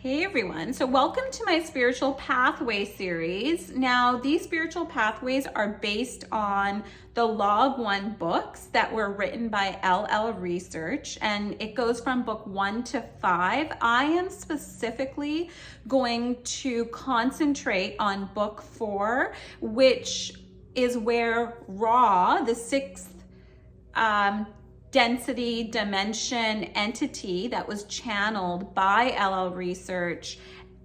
Hey everyone, so welcome to my spiritual pathway series. Now, these spiritual pathways are based on the Law of One books that were written by LL Research, and it goes from book 1 to 5. I am specifically going to concentrate on book 4, which is where Ra, the sixth density dimension entity that was channeled by LL Research,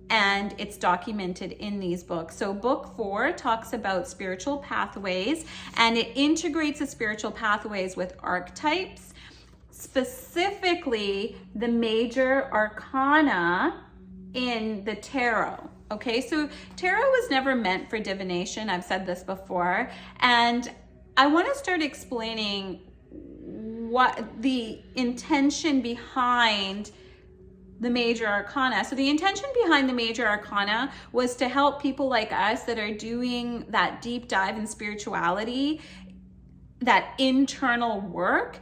and it's documented in these books. So book 4 talks about spiritual pathways, and it integrates the spiritual pathways with archetypes, specifically the major arcana in the tarot. Okay, so tarot was never meant for divination. I've said this before, and I want to start explaining what the intention behind the major arcana. So the intention behind the major arcana was to help people like us that are doing that deep dive in spirituality, that internal work.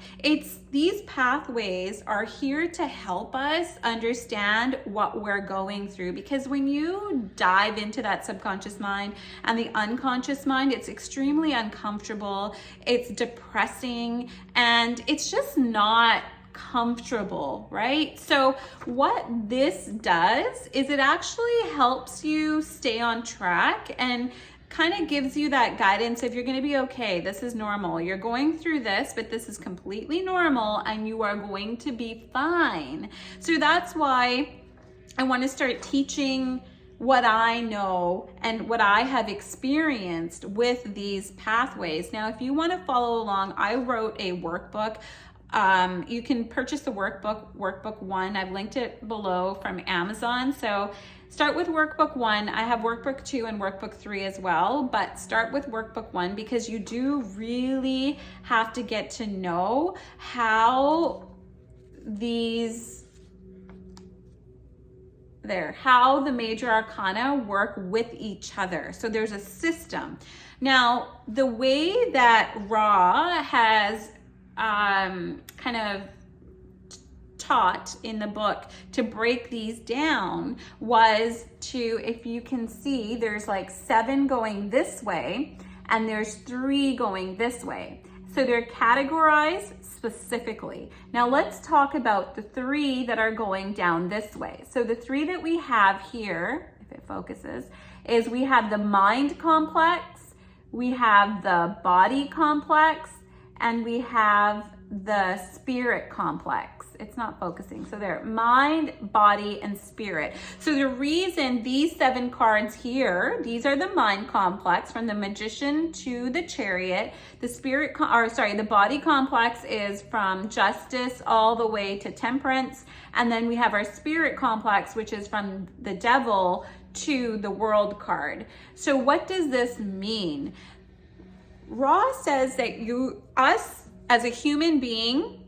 These pathways are here to help us understand what we're going through, because when you dive into that subconscious mind and the unconscious mind, it's extremely uncomfortable, it's depressing, and it's just not comfortable, right? So what this does is it actually helps you stay on track and kind of gives you that guidance if you're going to be okay. This is normal. You're going through this, but this is completely normal and you are going to be fine. So that's why I want to start teaching what I know and what I have experienced with these pathways. Now, if you want to follow along, I wrote a workbook. You can purchase the workbook 1. I've linked it below from Amazon. So start with workbook 1. I have workbook 2 and workbook 3 as well, but start with workbook 1 because you do really have to get to know how how the major arcana work with each other. So there's a system. Now, the way that Ra has kind of taught in the book to break these down was to, if you can see, there's like 7 going this way and there's 3 going this way. So they're categorized specifically. Now let's talk about the 3 that are going down this way. So the 3 that we have here, if it focuses, is we have the mind complex, we have the body complex, and we have the spirit complex. It's not focusing. So there, mind, body, and spirit. So the reason these 7 cards here, these are the mind complex from the Magician to the Chariot. The body complex is from Justice all the way to Temperance. And then we have our spirit complex, which is from the Devil to the World card. So what does this mean? Ra says that us as a human being,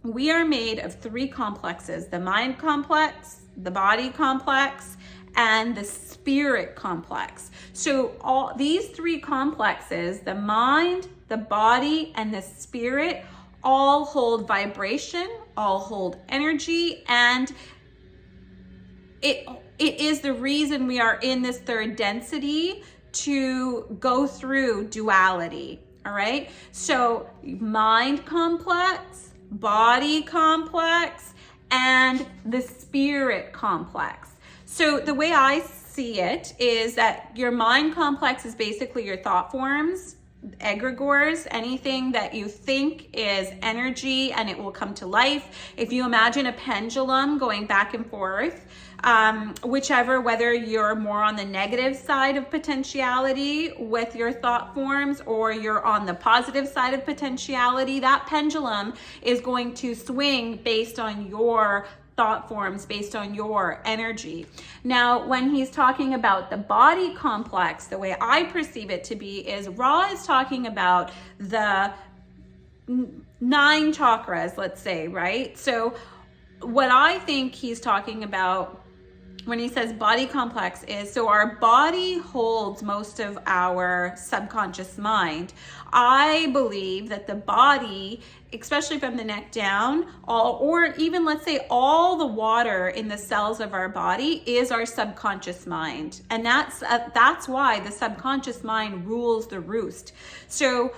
we are made of 3 complexes: the mind complex, the body complex, and the spirit complex. So all these 3 complexes, the mind, the body, and the spirit, all hold vibration, all hold energy, and it is the reason we are in this 3rd density to go through duality. All right, so mind complex, body complex, and the spirit complex. So the way I see it is that your mind complex is basically your thought forms, egregores, anything that you think is energy and it will come to life. If you imagine a pendulum going back and forth, whether you're more on the negative side of potentiality with your thought forms or you're on the positive side of potentiality, that pendulum is going to swing based on your thought forms, based on your energy. Now, when he's talking about the body complex, the way I perceive it to be is Ra is talking about the 9 chakras, let's say, right? So what I think he's talking about when he says body complex is, so our body holds most of our subconscious mind. I believe that the body, especially from the neck down, or even let's say all the water in the cells of our body is our subconscious mind. And that's why the subconscious mind rules the roost. So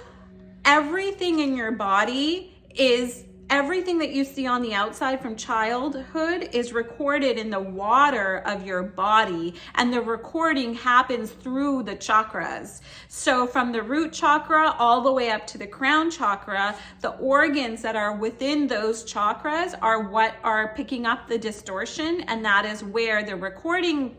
everything in your body is, everything that you see on the outside from childhood is recorded in the water of your body, and the recording happens through the chakras. So from the root chakra all the way up to the crown chakra, the organs that are within those chakras are what are picking up the distortion, and that is where the recording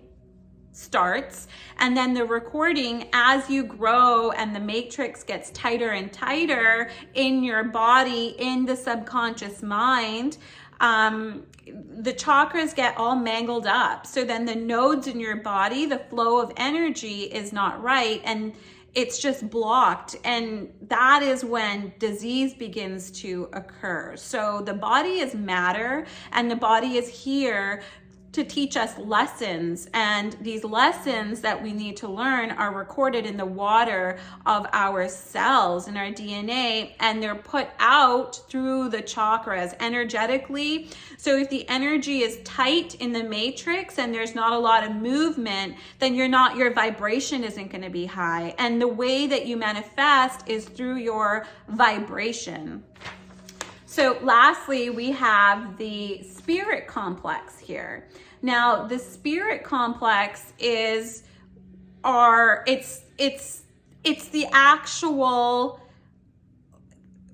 starts. And then the recording, as you grow and the matrix gets tighter and tighter in your body, in the subconscious mind, the chakras get all mangled up. So then the nodes in your body, the flow of energy is not right, and it's just blocked. And that is when disease begins to occur. So the body is matter, and the body is here to teach us lessons, and these lessons that we need to learn are recorded in the water of our cells and our DNA, and they're put out through the chakras energetically. So if the energy is tight in the matrix and there's not a lot of movement, then your vibration isn't going to be high, and the way that you manifest is through your vibration. So lastly, we have the spirit complex here. Now, the spirit complex is it's the actual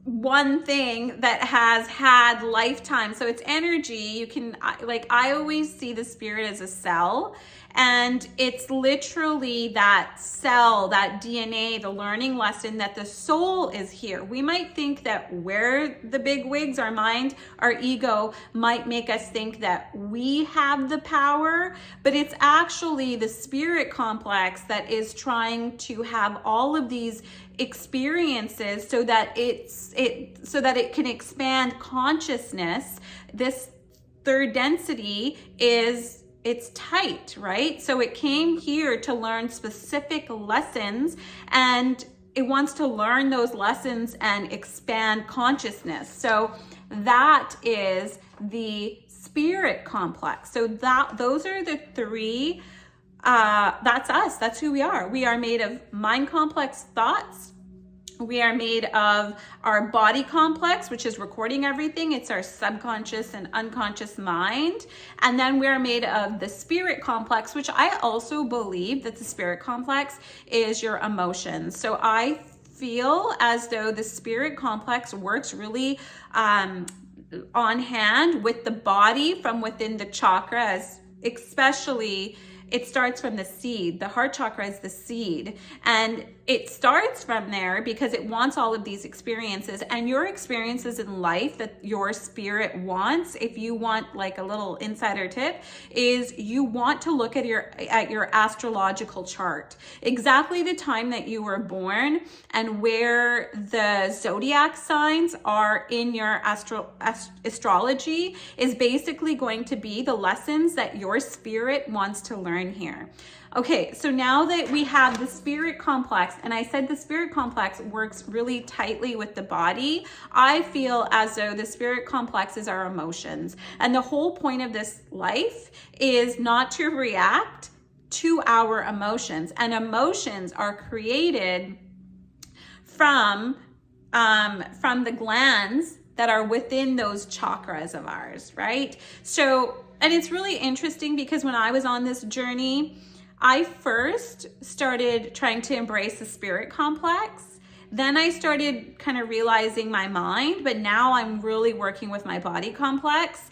one thing that has had lifetime. So it's energy. You can, like, I always see the spirit as a cell, and it's literally that cell, that DNA, the learning lesson that the soul is here. We might think that where the big wigs, our mind, our ego, might make us think that we have the power, but it's actually the spirit complex that is trying to have all of these experiences so that it can expand consciousness. This third density it's tight, right? So it came here to learn specific lessons, and it wants to learn those lessons and expand consciousness. So that is the spirit complex. So those are the three. That's us. That's who we are. We are made of mind complex thoughts. We are made of our body complex, which is recording everything. It's our subconscious and unconscious mind. And then we are made of the spirit complex, which I also believe that the spirit complex is your emotions. So I feel as though the spirit complex works really on hand with the body from within the chakras, especially. It starts from the seed. The heart chakra is the seed, and it starts from there because it wants all of these experiences, and your experiences in life that your spirit wants, if you want like a little insider tip, is you want to look at your astrological chart, exactly the time that you were born and where the zodiac signs are in your astrology is basically going to be the lessons that your spirit wants to learn here. Okay, so now that we have the spirit complex, and I said the spirit complex works really tightly with the body, I feel as though the spirit complex is our emotions. And the whole point of this life is not to react to our emotions. And emotions are created from the glands that are within those chakras of ours, right? So, and it's really interesting because when I was on this journey, I first started trying to embrace the spirit complex. Then I started kind of realizing my mind, but now I'm really working with my body complex.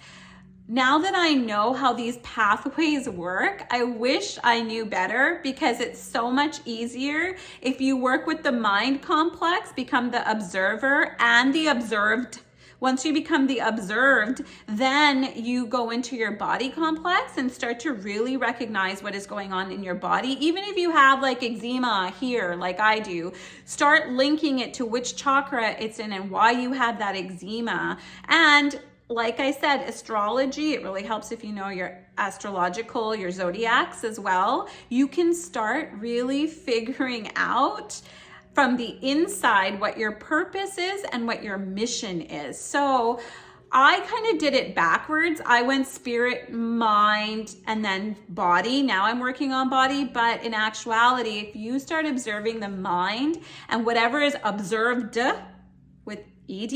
Now that I know how these pathways work, I wish I knew better, because it's so much easier if you work with the mind complex, become the observer and the observed. Once you become the observed, then you go into your body complex and start to really recognize what is going on in your body. Even if you have like eczema here, like I do, start linking it to which chakra it's in and why you have that eczema. And like I said, astrology, it really helps if you know your astrological, your zodiacs as well. You can start really figuring out from the inside what your purpose is and what your mission is. So I kind of did it backwards. I went spirit, mind, and then body. Now I'm working on body, but in actuality, if you start observing the mind and whatever is observed with ED,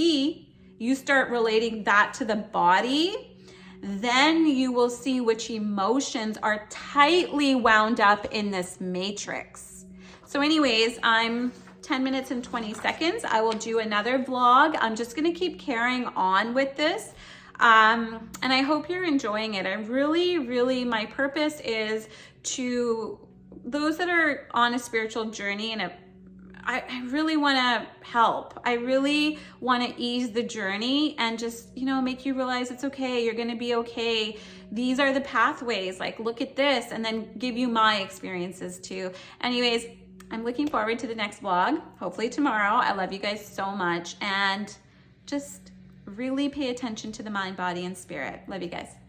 you start relating that to the body, then you will see which emotions are tightly wound up in this matrix. So anyways, I'm 10 minutes and 20 seconds. I will do another vlog. I'm just gonna keep carrying on with this. And I hope you're enjoying it. I really, my purpose is to those that are on a spiritual journey, and I really wanna help. I really wanna ease the journey and just, make you realize it's okay, you're gonna be okay. These are the pathways, like look at this, and then give you my experiences too. Anyways, I'm looking forward to the next vlog, hopefully tomorrow. I love you guys so much, and just really pay attention to the mind, body, and spirit. Love you guys.